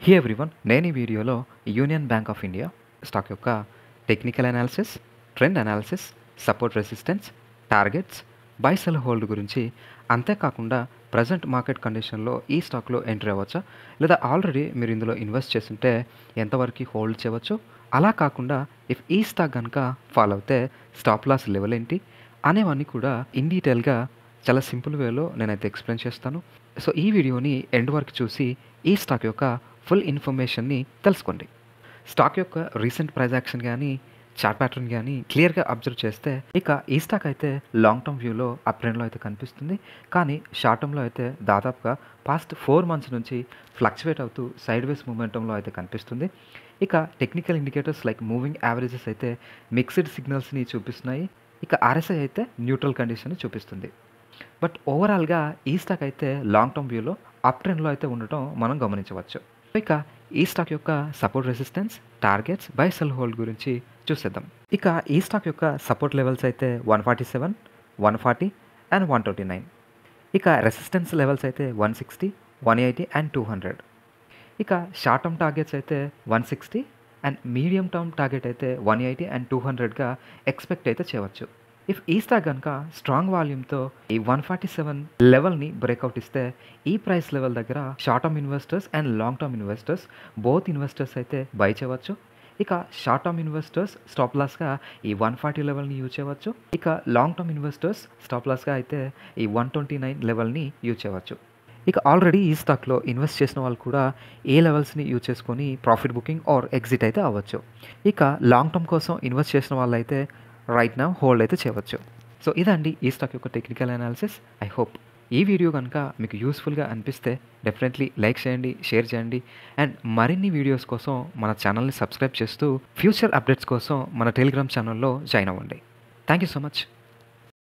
హే everyone, నేను ఈ వీడియోలో union bank of India stock యొక్క technical analysis, trend analysis, support resistance, targets, buy sell hold గురించి, అంతేకాకుండా ప్రజెంట్ మార్కెట్ కండిషన్లో ఈ స్టాక్లో ఎంట్రీ అవ్వచ్చా, లేదా ఆల్రెడీ మీరు ఇందులో ఇన్వెస్ట్ చేస్తుంటే ఎంతవరకు హోల్డ్ చేయవచ్చు, అలా కాకుండా ఇఫ్ ఈ స్టాక్ కనుక ఫాలో అవుతే స్టాప్ లాస్ లెవెల్ ఏంటి అనేవన్నీ కూడా ఇన్ డీటెయిల్గా చాలా సింపుల్ వేలో నేనైతే ఎక్స్ప్లెయిన్ చేస్తాను. సో ఈ వీడియోని ఎండ్ వరకు చూసి ఈ స్టాక్ యొక్క ఫుల్ ఇన్ఫర్మేషన్ని తెలుసుకోండి. స్టాక్ యొక్క రీసెంట్ ప్రైస్ యాక్షన్ కానీ చార్ట్ ప్యాటర్న్ కానీ క్లియర్గా అబ్జర్వ్ చేస్తే ఇక ఈ స్టాక్ అయితే లాంగ్ టర్మ్ వ్యూలో అప్ ట్రెండ్లో అయితే కనిపిస్తుంది. కానీ షార్ట్ టర్మ్లో అయితే దాదాపుగా పాస్ట్ 4 మంత్స్ నుంచి ఫ్లక్చువేట్ అవుతూ సైడ్ వేస్ మూమెంటంలో అయితే కనిపిస్తుంది. ఇక technical indicators like moving averages అయితే మిక్స్డ్ సిగ్నల్స్ని చూపిస్తున్నాయి. ఇక ఆర్ఎస్ఐ అయితే న్యూట్రల్ కండిషన్ని చూపిస్తుంది. బట్ ఓవరాల్గా ఈ స్టాక్ అయితే లాంగ్ టర్మ్ వ్యూలో అప్ ట్రెండ్లో అయితే ఉండటం మనం గమనించవచ్చు. ఇక ఈ స్టాక్ యొక్క support resistance, targets, buy sell hold గురించి చూసేద్దాం. ఇక ఈ స్టాక్ యొక్క సపోర్ట్ లెవెల్స్ అయితే 147, 140 అండ్ 129. ఇక రెసిస్టెన్స్ లెవెల్స్ అయితే 160, 180 అండ్ 200. ఇక షార్ట్ టర్మ్ టార్గెట్స్ అయితే 160 అండ్ మీడియం టర్మ్ టార్గెట్ అయితే 180 అండ్ 200గా ఎక్స్పెక్ట్ అయితే చేయవచ్చు. ఇఫ్ ఈ స్టాక్ కనుక స్ట్రాంగ్ వాల్యూమ్తో ఈ 147 లెవెల్ని బ్రేక్అవుట్ ఇస్తే ఈ ప్రైస్ లెవెల్ దగ్గర short term investors and long term investors both investors అయితే బై చేయవచ్చు. ఇక షార్ట్ టర్మ్ ఇన్వెస్టర్స్ స్టాప్ లాస్గా ఈ 140 లెవెల్ని యూజ్ చేయవచ్చు. ఇక లాంగ్ టర్మ్ ఇన్వెస్టర్స్ స్టాప్ లాస్గా అయితే ఈ 129 లెవెల్ని యూజ్ చేయవచ్చు. ఇక ఆల్రెడీ ఈ స్టాక్లో ఇన్వెస్ట్ చేసిన వాళ్ళు కూడా ఏ లెవెల్స్ని యూజ్ చేసుకొని ప్రాఫిట్ బుకింగ్ ఆర్ ఎగ్జిట్ అయితే అవ్వచ్చు. ఇక లాంగ్ టర్మ్ కోసం ఇన్వెస్ట్ చేసిన వాళ్ళు అయితే రైట్ నౌ హోల్డ్ అయితే చేయవచ్చు. సో ఇదండి ఈ స్టాక్ యొక్క టెక్నికల్ అనాలిసిస్. ఐ హోప్ ఈ వీడియో కనుక మీకు యూస్ఫుల్గా అనిపిస్తే డెఫినెట్లీ లైక్ చేయండి, షేర్ చేయండి అండ్ మరిన్ని వీడియోస్ కోసం మన ఛానల్ని సబ్స్క్రైబ్ చేస్తూ ఫ్యూచర్ అప్డేట్స్ కోసం మన టెలిగ్రామ్ ఛానల్లో జాయిన్ అవ్వండి. Thank you so much.